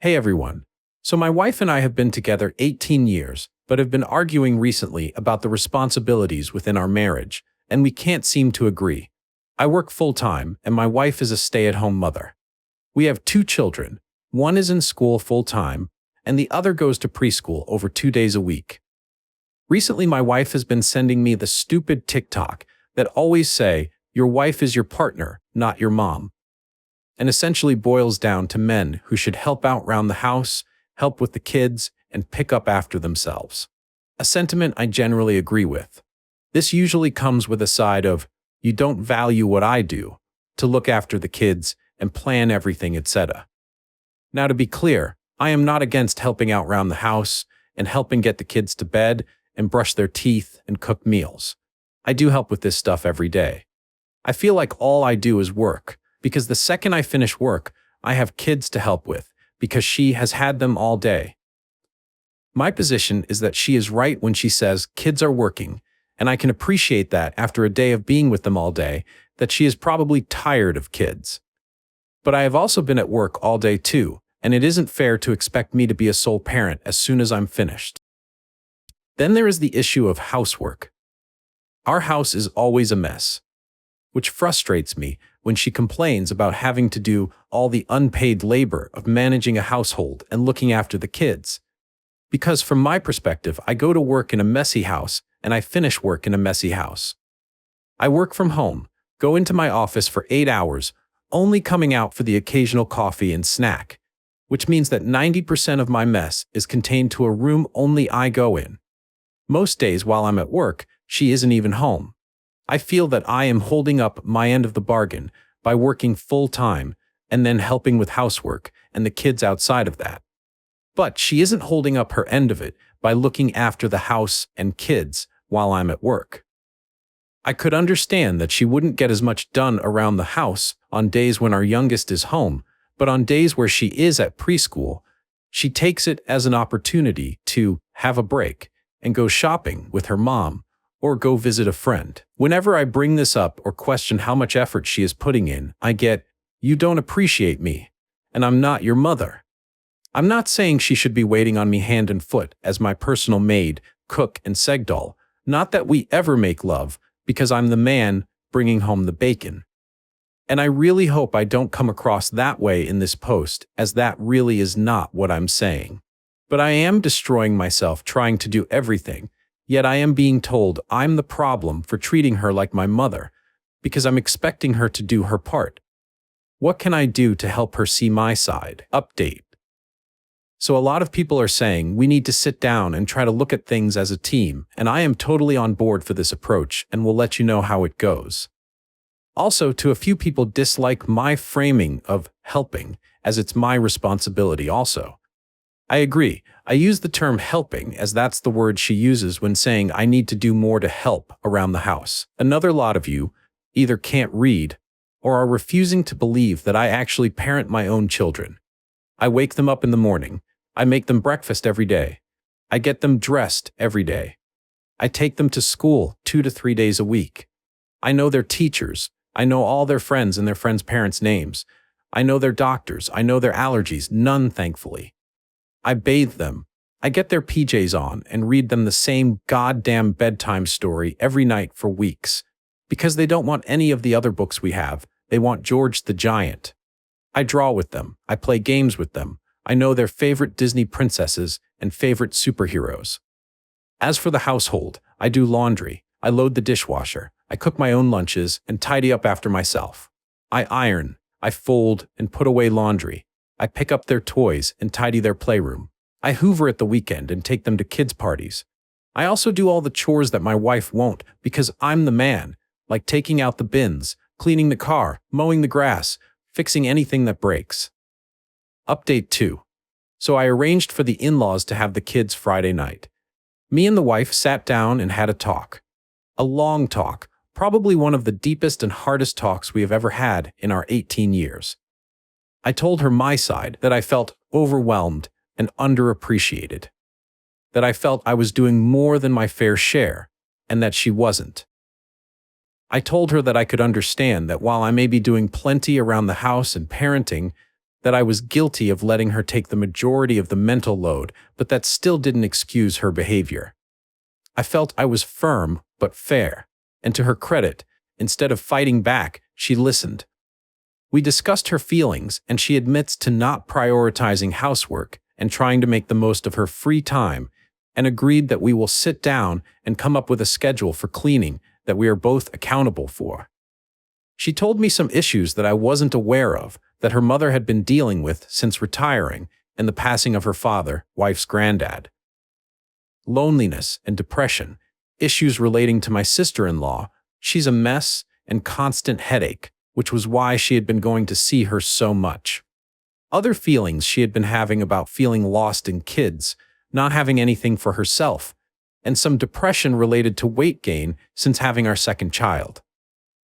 Hey everyone. So my wife and I have been together 18 years, but have been arguing recently about the responsibilities within our marriage, and we can't seem to agree. I work full-time, and my wife is a stay-at-home mother. We have two children. One is in school full-time, and the other goes to preschool over 2 days a week. Recently, my wife has been sending me the stupid TikTok that always say, "Your wife is your partner, not your mom," and essentially boils down to men who should help out around the house, help with the kids, and pick up after themselves. A sentiment I generally agree with. This usually comes with a side of, "You don't value what I do," to look after the kids and plan everything, etc. Now, to be clear, I am not against helping out around the house and helping get the kids to bed and brush their teeth and cook meals. I do help with this stuff every day. I feel like all I do is work, because the second I finish work, I have kids to help with, because she has had them all day. My position is that she is right when she says kids are working, and I can appreciate that after a day of being with them all day, that she is probably tired of kids. But I have also been at work all day too, and it isn't fair to expect me to be a sole parent as soon as I'm finished. Then there is the issue of housework. Our house is always a mess, which frustrates me when she complains about having to do all the unpaid labor of managing a household and looking after the kids. Because from my perspective, I go to work in a messy house and I finish work in a messy house. I work from home, go into my office for 8 hours, only coming out for the occasional coffee and snack, which means that 90% of my mess is contained to a room only I go in. Most days while I'm at work, she isn't even home. I feel that I am holding up my end of the bargain by working full-time and then helping with housework and the kids outside of that. But she isn't holding up her end of it by looking after the house and kids while I'm at work. I could understand that she wouldn't get as much done around the house on days when our youngest is home, but on days where she is at preschool, she takes it as an opportunity to have a break and go shopping with her mom or go visit a friend. Whenever I bring this up or question how much effort she is putting in, I get, "You don't appreciate me, and I'm not your mother." I'm not saying she should be waiting on me hand and foot as my personal maid, cook, and segdoll, not that we ever make love, because I'm the man bringing home the bacon. And I really hope I don't come across that way in this post, as that really is not what I'm saying. But I am destroying myself trying to do everything, yet I am being told I'm the problem for treating her like my mother, because I'm expecting her to do her part. What can I do to help her see my side? Update. So a lot of people are saying we need to sit down and try to look at things as a team, and I am totally on board for this approach and will let you know how it goes. Also, to a few people dislike my framing of helping, as it's my responsibility also. I agree. I use the term helping as that's the word she uses when saying I need to do more to help around the house. Another lot of you either can't read or are refusing to believe that I actually parent my own children. I wake them up in the morning. I make them breakfast every day. I get them dressed every day. I take them to school 2 to 3 days a week. I know their teachers. I know all their friends and their friends' parents' names. I know their doctors. I know their allergies, none thankfully. I bathe them. I get their PJs on and read them the same goddamn bedtime story every night for weeks. Because they don't want any of the other books we have. They want George the Giant. I draw with them. I play games with them. I know their favorite Disney princesses and favorite superheroes. As for the household, I do laundry. I load the dishwasher. I cook my own lunches and tidy up after myself. I iron. I fold and put away laundry. I pick up their toys and tidy their playroom. I hoover at the weekend and take them to kids' parties. I also do all the chores that my wife won't because I'm the man, like taking out the bins, cleaning the car, mowing the grass, fixing anything that breaks. Update 2. So I arranged for the in-laws to have the kids Friday night. Me and the wife sat down and had a talk. A long talk, probably one of the deepest and hardest talks we have ever had in our 18 years. I told her my side, that I felt overwhelmed and underappreciated. That I felt I was doing more than my fair share, and that she wasn't. I told her that I could understand that while I may be doing plenty around the house and parenting, that I was guilty of letting her take the majority of the mental load, but that still didn't excuse her behavior. I felt I was firm but fair, and to her credit, instead of fighting back, she listened. We discussed her feelings, and she admits to not prioritizing housework and trying to make the most of her free time, and agreed that we will sit down and come up with a schedule for cleaning that we are both accountable for. She told me some issues that I wasn't aware of, that her mother had been dealing with since retiring and the passing of her father, wife's granddad. Loneliness and depression, issues relating to my sister-in-law, she's a mess, and constant headache, which was why she had been going to see her so much. Other feelings she had been having about feeling lost in kids, not having anything for herself, and some depression related to weight gain since having our second child.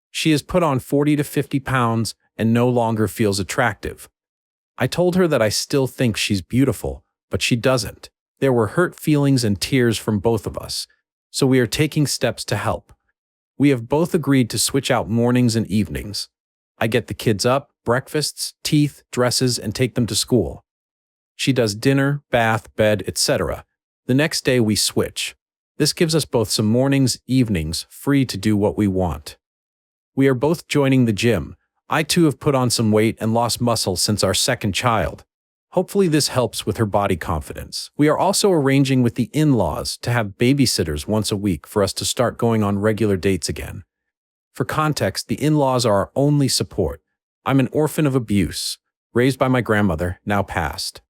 She has put on 40 to 50 pounds and no longer feels attractive. I told her that I still think she's beautiful, but she doesn't. There were hurt feelings and tears from both of us, so we are taking steps to help. We have both agreed to switch out mornings and evenings. I get the kids up, breakfasts, teeth, dresses, and take them to school. She does dinner, bath, bed, etc. The next day we switch. This gives us both some mornings, evenings, free to do what we want. We are both joining the gym. I too have put on some weight and lost muscle since our second child. Hopefully this helps with her body confidence. We are also arranging with the in-laws to have babysitters once a week for us to start going on regular dates again. For context, the in-laws are our only support. I'm an orphan of abuse, raised by my grandmother, now passed.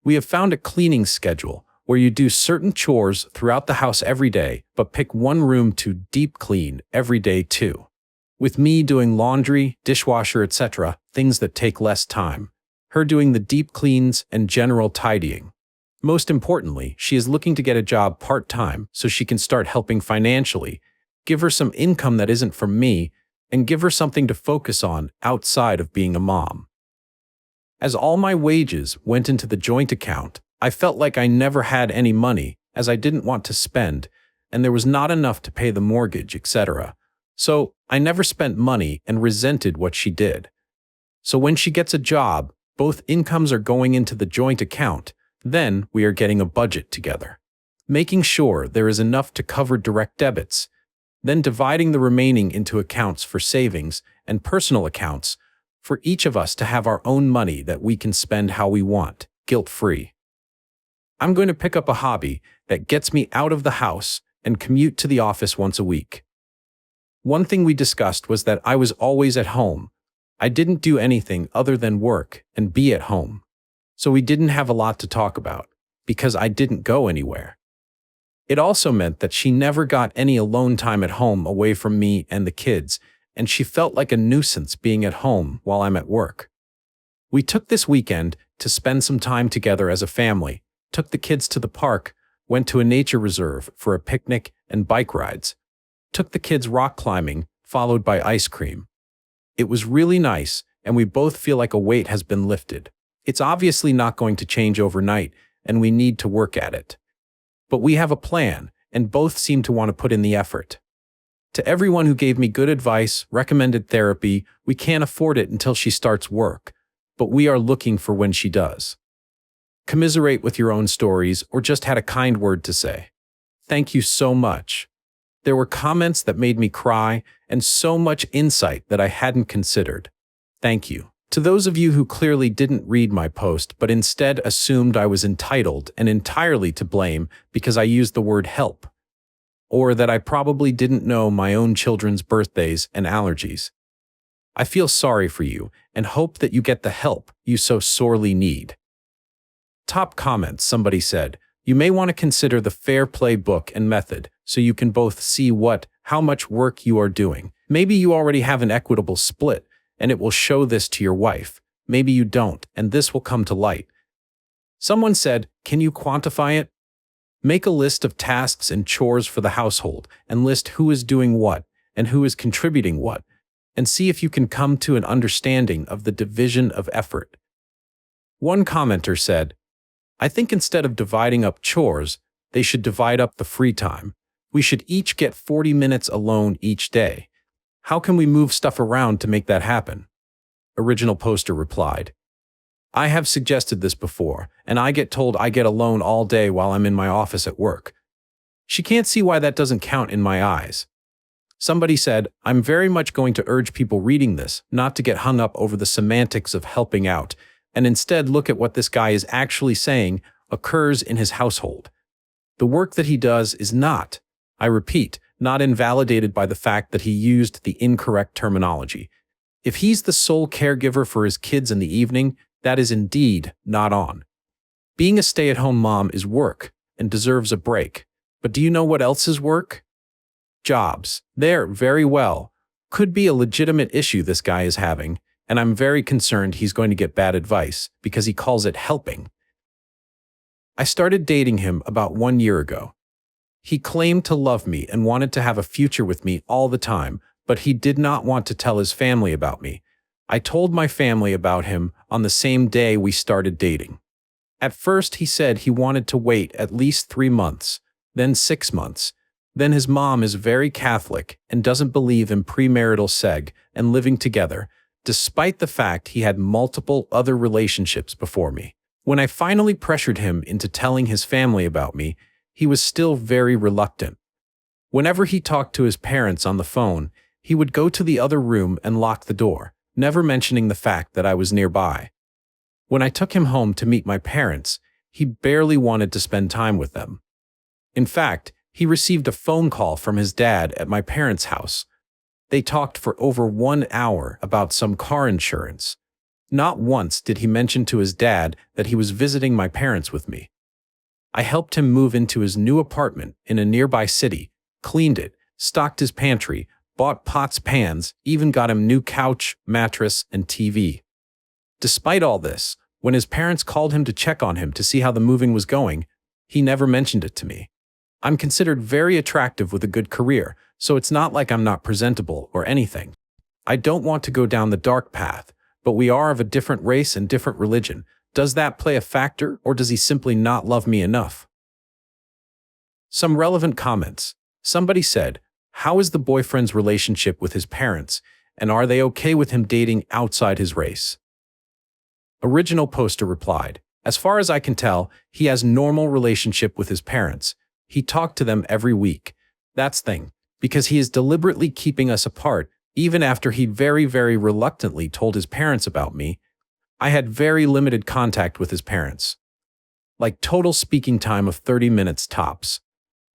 We have found a cleaning schedule where you do certain chores throughout the house every day, but pick one room to deep clean every day too. With me doing laundry, dishwasher, etc., things that take less time. Her doing the deep cleans and general tidying. Most importantly, she is looking to get a job part-time so she can start helping financially, give her some income that isn't from me, and give her something to focus on outside of being a mom. As all my wages went into the joint account, I felt like I never had any money, as I didn't want to spend, and there was not enough to pay the mortgage, etc. So I never spent money and resented what she did. So when she gets a job, both incomes are going into the joint account, then we are getting a budget together. Making sure there is enough to cover direct debits, then dividing the remaining into accounts for savings and personal accounts for each of us to have our own money that we can spend how we want, guilt-free. I'm going to pick up a hobby that gets me out of the house and commute to the office once a week. One thing we discussed was that I was always at home. I didn't do anything other than work and be at home. So we didn't have a lot to talk about, because I didn't go anywhere. It also meant that she never got any alone time at home away from me and the kids, and she felt like a nuisance being at home while I'm at work. We took this weekend to spend some time together as a family, took the kids to the park, went to a nature reserve for a picnic and bike rides, took the kids rock climbing, followed by ice cream. It was really nice, and we both feel like a weight has been lifted. It's obviously not going to change overnight, and we need to work at it. But we have a plan, and both seem to want to put in the effort. To everyone who gave me good advice, recommended therapy, we can't afford it until she starts work, but we are looking for when she does. Commiserate with your own stories or just had a kind word to say. Thank you so much. There were comments that made me cry and so much insight that I hadn't considered. Thank you. To those of you who clearly didn't read my post but instead assumed I was entitled and entirely to blame because I used the word help, or that I probably didn't know my own children's birthdays and allergies, I feel sorry for you and hope that you get the help you so sorely need. Top comments, somebody said, you may want to consider the Fair Play book and method so you can both see how much work you are doing. Maybe you already have an equitable split and it will show this to your wife. Maybe you don't, and this will come to light. Someone said, can you quantify it? Make a list of tasks and chores for the household and list who is doing what and who is contributing what, and see if you can come to an understanding of the division of effort. One commenter said, I think instead of dividing up chores, they should divide up the free time. We should each get 40 minutes alone each day. How can we move stuff around to make that happen? Original poster replied. I have suggested this before, and I get told I get alone all day while I'm in my office at work. She can't see why that doesn't count in my eyes. Somebody said, I'm very much going to urge people reading this not to get hung up over the semantics of helping out, and instead look at what this guy is actually saying occurs in his household. The work that he does is not, I repeat, not invalidated by the fact that he used the incorrect terminology. If he's the sole caregiver for his kids in the evening, that is indeed not on. Being a stay-at-home mom is work and deserves a break. But do you know what else is work? Jobs. There, very well. Could be a legitimate issue this guy is having, and I'm very concerned he's going to get bad advice because he calls it helping. I started dating him about 1 year ago. He claimed to love me and wanted to have a future with me all the time, but he did not want to tell his family about me. I told my family about him on the same day we started dating. At first, he said he wanted to wait at least 3 months, then 6 months. Then his mom is very Catholic and doesn't believe in premarital sex and living together, despite the fact he had multiple other relationships before me. When I finally pressured him into telling his family about me, he was still very reluctant. Whenever he talked to his parents on the phone, he would go to the other room and lock the door, never mentioning the fact that I was nearby. When I took him home to meet my parents, he barely wanted to spend time with them. In fact, he received a phone call from his dad at my parents' house. They talked for over 1 hour about some car insurance. Not once did he mention to his dad that he was visiting my parents with me. I helped him move into his new apartment in a nearby city, cleaned it, stocked his pantry, bought pots, pans, even got him new couch, mattress, and TV. Despite all this, when his parents called him to check on him to see how the moving was going, he never mentioned it to me. I'm considered very attractive with a good career, so it's not like I'm not presentable or anything. I don't want to go down the dark path, but we are of a different race and different religion. Does that play a factor, or does he simply not love me enough? Some relevant comments. Somebody said, how is the boyfriend's relationship with his parents, and are they okay with him dating outside his race? Original poster replied, as far as I can tell, he has normal relationship with his parents. He talked to them every week. That's thing, because he is deliberately keeping us apart, even after he very reluctantly told his parents about me. I had very limited contact with his parents. Like total speaking time of 30 minutes tops.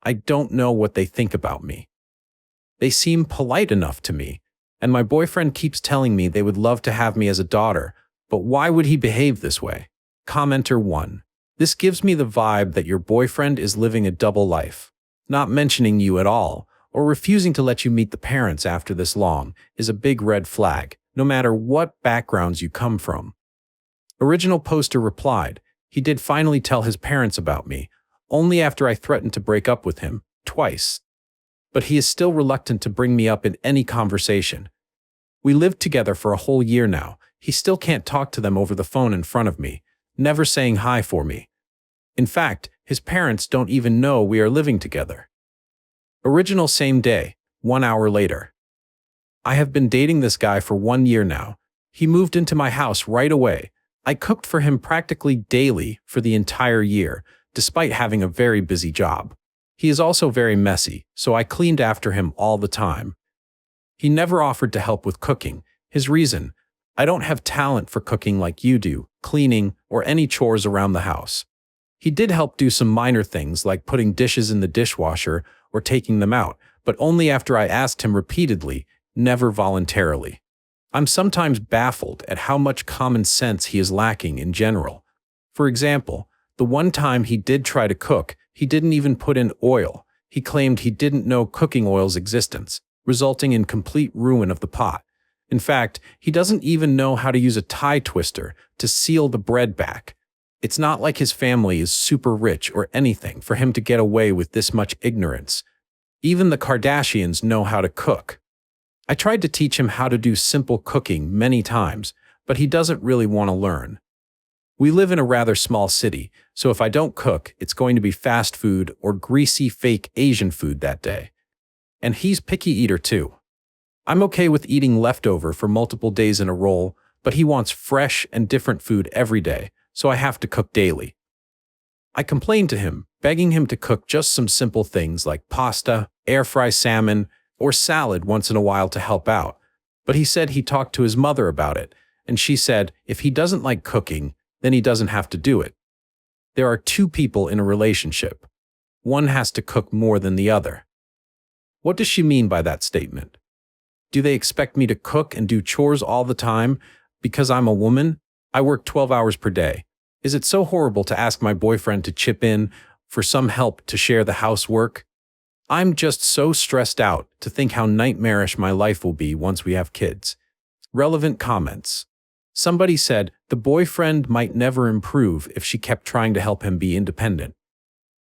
I don't know what they think about me. They seem polite enough to me, and my boyfriend keeps telling me they would love to have me as a daughter, but why would he behave this way? Commenter 1. This gives me the vibe that your boyfriend is living a double life. Not mentioning you at all, or refusing to let you meet the parents after this long, is a big red flag, no matter what backgrounds you come from. Original poster replied, he did finally tell his parents about me, only after I threatened to break up with him, twice. But he is still reluctant to bring me up in any conversation. We lived together for a whole year now. He still can't talk to them over the phone in front of me, never saying hi for me. In fact, his parents don't even know we are living together. Original same day, 1 hour later. I have been dating this guy for 1 year now. He moved into my house right away. I cooked for him practically daily for the entire year, despite having a very busy job. He is also very messy, so I cleaned after him all the time. He never offered to help with cooking. His reason, I don't have talent for cooking like you do, cleaning, or any chores around the house. He did help do some minor things like putting dishes in the dishwasher or taking them out, but only after I asked him repeatedly, never voluntarily. I'm sometimes baffled at how much common sense he is lacking in general. For example, the one time he did try to cook, he didn't even put in oil. He claimed he didn't know cooking oil's existence, resulting in complete ruin of the pot. In fact, he doesn't even know how to use a tie twister to seal the bread back. It's not like his family is super rich or anything for him to get away with this much ignorance. Even the Kardashians know how to cook. I tried to teach him how to do simple cooking many times, but he doesn't really want to learn. We live in a rather small city, so if I don't cook, it's going to be fast food or greasy fake Asian food that day. And he's picky eater too. I'm okay with eating leftover for multiple days in a roll, but he wants fresh and different food every day, so I have to cook daily. I complained to him, begging him to cook just some simple things like pasta, air-fry salmon, or salad once in a while to help out. But he said he talked to his mother about it, and she said if he doesn't like cooking, then he doesn't have to do it. There are two people in a relationship. One has to cook more than the other. What does she mean by that statement? Do they expect me to cook and do chores all the time because I'm a woman? I work 12 hours per day. Is it so horrible to ask my boyfriend to chip in for some help to share the housework? I'm just so stressed out to think how nightmarish my life will be once we have kids. Relevant comments. Somebody said the boyfriend might never improve if she kept trying to help him be independent.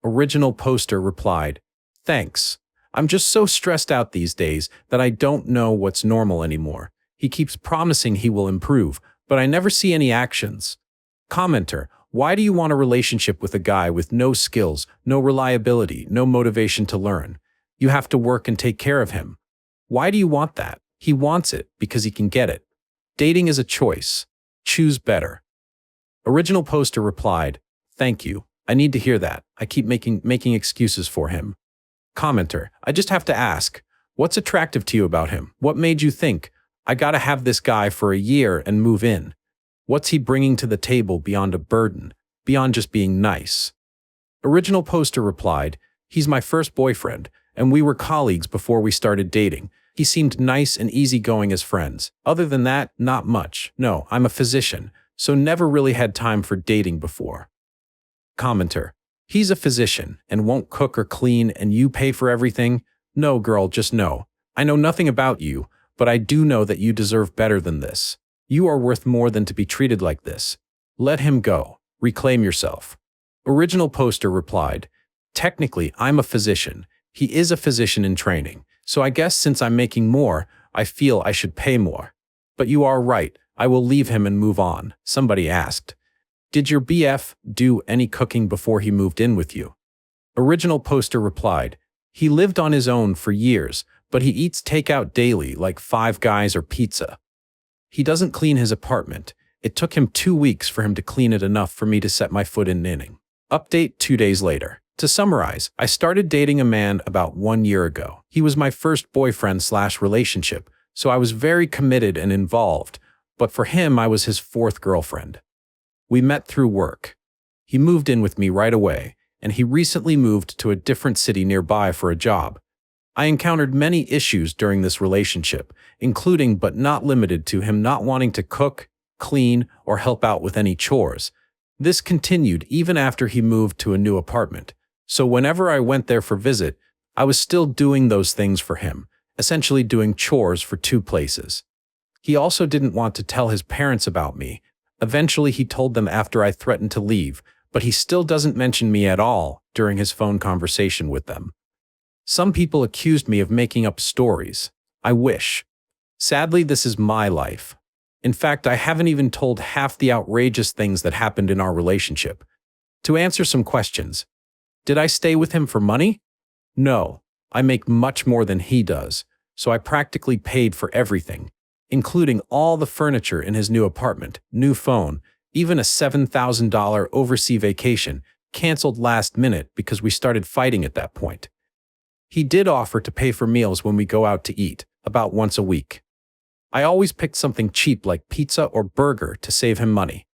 Original poster replied, "Thanks. I'm just so stressed out these days that I don't know what's normal anymore. He keeps promising he will improve, but I never see any actions." Commenter, why do you want a relationship with a guy with no skills, no reliability, no motivation to learn? You have to work and take care of him. Why do you want that? He wants it because he can get it. Dating is a choice. Choose better. Original poster replied, "Thank you. I need to hear that. I keep making excuses for him." Commenter, I just have to ask, what's attractive to you about him? What made you think, I gotta have this guy for a year and move in? What's he bringing to the table beyond a burden, beyond just being nice? Original poster replied, he's my first boyfriend, and we were colleagues before we started dating. He seemed nice and easygoing as friends. Other than that, not much. No, I'm a physician, so never really had time for dating before. Commenter, he's a physician and won't cook or clean and you pay for everything? No, girl, just no. I know nothing about you, but I do know that you deserve better than this. You are worth more than to be treated like this. Let him go. Reclaim yourself. Original poster replied, technically, I'm a physician. He is a physician in training, so I guess since I'm making more, I feel I should pay more. But you are right. I will leave him and move on. Somebody asked, did your BF do any cooking before he moved in with you? Original poster replied, he lived on his own for years, but he eats takeout daily like Five Guys or pizza. He doesn't clean his apartment. It took him 2 weeks for him to clean it enough for me to set my foot in knitting. Update 2 days later. To summarize, I started dating a man about 1 year ago. He was my first boyfriend/relationship, so I was very committed and involved, but for him I was his fourth girlfriend. We met through work. He moved in with me right away, and he recently moved to a different city nearby for a job. I encountered many issues during this relationship, including but not limited to him not wanting to cook, clean, or help out with any chores. This continued even after he moved to a new apartment. So whenever I went there for visit, I was still doing those things for him, essentially doing chores for two places. He also didn't want to tell his parents about me. Eventually he told them after I threatened to leave, but he still doesn't mention me at all during his phone conversation with them. Some people accused me of making up stories. I wish. Sadly, this is my life. In fact, I haven't even told half the outrageous things that happened in our relationship. To answer some questions, did I stay with him for money? No, I make much more than he does, so I practically paid for everything, including all the furniture in his new apartment, new phone, even a $7,000 overseas vacation, canceled last minute because we started fighting at that point. He did offer to pay for meals when we go out to eat, about once a week. I always picked something cheap like pizza or burger to save him money.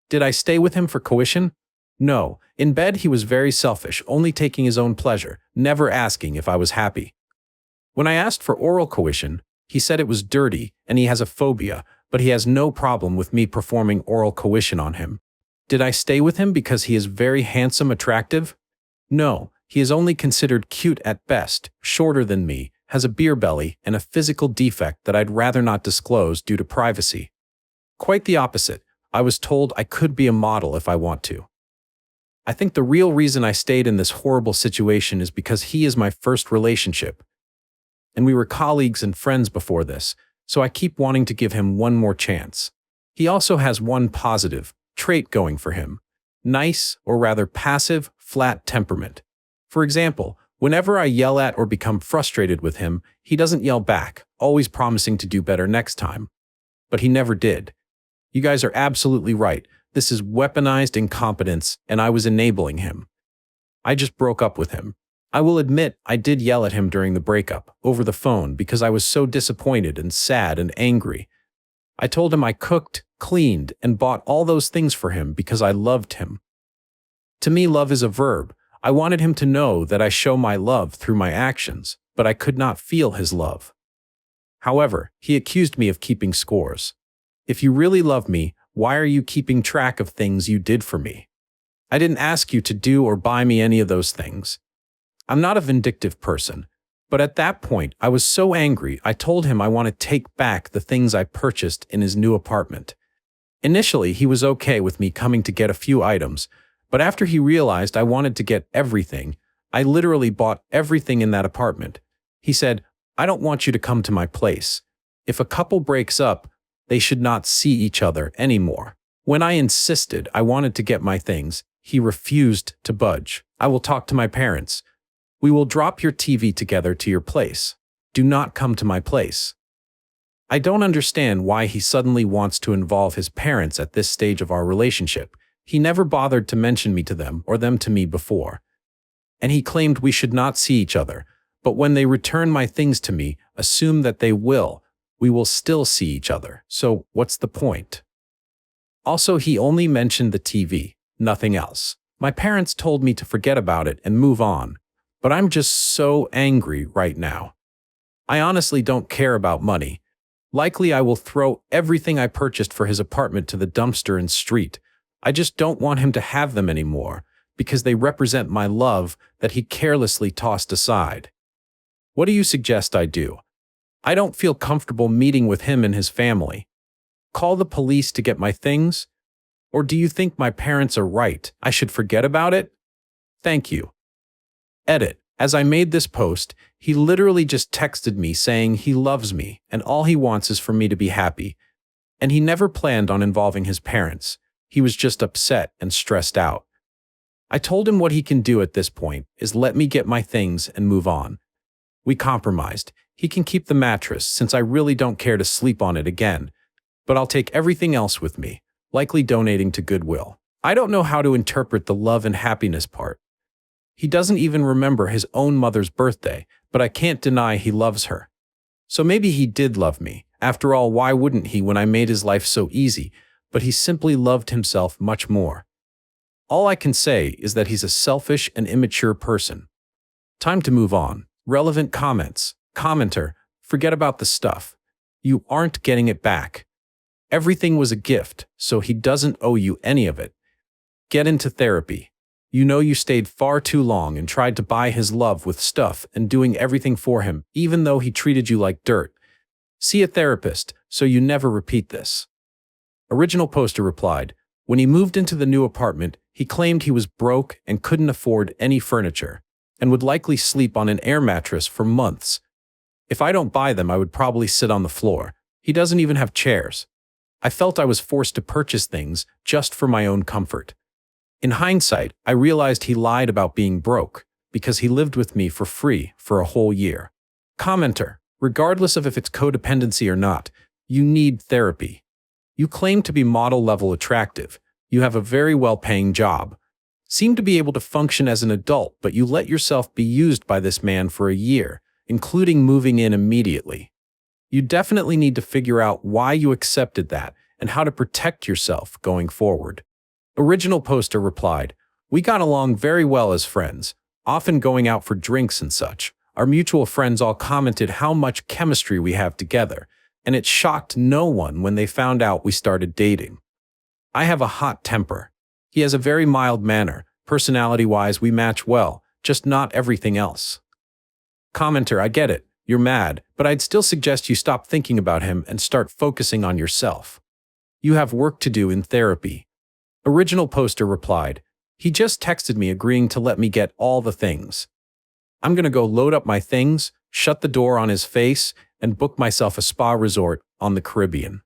Did I stay with him for coition? No. In bed he was very selfish, only taking his own pleasure, never asking if I was happy. When I asked for oral coition, he said it was dirty and he has a phobia, but he has no problem with me performing oral coition on him. Did I stay with him because he is very handsome, attractive? No. He is only considered cute at best, shorter than me, has a beer belly, and a physical defect that I'd rather not disclose due to privacy. Quite the opposite. I was told I could be a model if I want to. I think the real reason I stayed in this horrible situation is because he is my first relationship. And we were colleagues and friends before this, so I keep wanting to give him one more chance. He also has one positive trait going for him. Nice, or rather passive, flat temperament. For example, whenever I yell at or become frustrated with him, he doesn't yell back, always promising to do better next time. But he never did. You guys are absolutely right. This is weaponized incompetence, and I was enabling him. I just broke up with him. I will admit I did yell at him during the breakup, over the phone, because I was so disappointed and sad and angry. I told him I cooked, cleaned, and bought all those things for him because I loved him. To me, love is a verb. I wanted him to know that I show my love through my actions, but I could not feel his love. However, he accused me of keeping scores. If you really love me, why are you keeping track of things you did for me? I didn't ask you to do or buy me any of those things. I'm not a vindictive person, but at that point I was so angry I told him I want to take back the things I purchased in his new apartment. Initially, he was okay with me coming to get a few items, but after he realized I wanted to get everything, I literally bought everything in that apartment. He said, "I don't want you to come to my place. If a couple breaks up, they should not see each other anymore." When I insisted I wanted to get my things, he refused to budge. "I will talk to my parents. We will drop your TV together to your place. Do not come to my place." I don't understand why he suddenly wants to involve his parents at this stage of our relationship. He never bothered to mention me to them or them to me before. And he claimed we should not see each other, but when they return my things to me, assume that we will still see each other. So what's the point? Also, he only mentioned the TV, nothing else. My parents told me to forget about it and move on, but I'm just so angry right now. I honestly don't care about money. Likely I will throw everything I purchased for his apartment to the dumpster in street. I just don't want him to have them anymore, because they represent my love that he carelessly tossed aside. What do you suggest I do? I don't feel comfortable meeting with him and his family. Call the police to get my things? Or do you think my parents are right? I should forget about it? Thank you. Edit. As I made this post, he literally just texted me saying he loves me and all he wants is for me to be happy. And he never planned on involving his parents. He was just upset and stressed out. I told him what he can do at this point is let me get my things and move on. We compromised. He can keep the mattress since I really don't care to sleep on it again, but I'll take everything else with me, likely donating to Goodwill. I don't know how to interpret the love and happiness part. He doesn't even remember his own mother's birthday, but I can't deny he loves her. So maybe he did love me. After all, why wouldn't he when I made his life so easy? But he simply loved himself much more. All I can say is that he's a selfish and immature person. Time to move on. Relevant comments. Commenter, forget about the stuff. You aren't getting it back. Everything was a gift, so he doesn't owe you any of it. Get into therapy. You know you stayed far too long and tried to buy his love with stuff and doing everything for him, even though he treated you like dirt. See a therapist, so you never repeat this. Original poster replied, when he moved into the new apartment, he claimed he was broke and couldn't afford any furniture, and would likely sleep on an air mattress for months. If I don't buy them, I would probably sit on the floor. He doesn't even have chairs. I felt I was forced to purchase things just for my own comfort. In hindsight, I realized he lied about being broke because he lived with me for free for a whole year. Commenter, regardless of if it's codependency or not, you need therapy. You claim to be model-level attractive. You have a very well-paying job. Seem to be able to function as an adult, but you let yourself be used by this man for a year, including moving in immediately. You definitely need to figure out why you accepted that and how to protect yourself going forward. Original poster replied, we got along very well as friends, often going out for drinks and such. Our mutual friends all commented how much chemistry we have together, and it shocked no one when they found out we started dating. I have a hot temper. He has a very mild manner. Personality-wise, we match well, just not everything else. Commenter, I get it. You're mad, but I'd still suggest you stop thinking about him and start focusing on yourself. You have work to do in therapy. Original poster replied, he just texted me agreeing to let me get all the things. I'm gonna go load up my things, shut the door on his face, and book myself a spa resort on the Caribbean.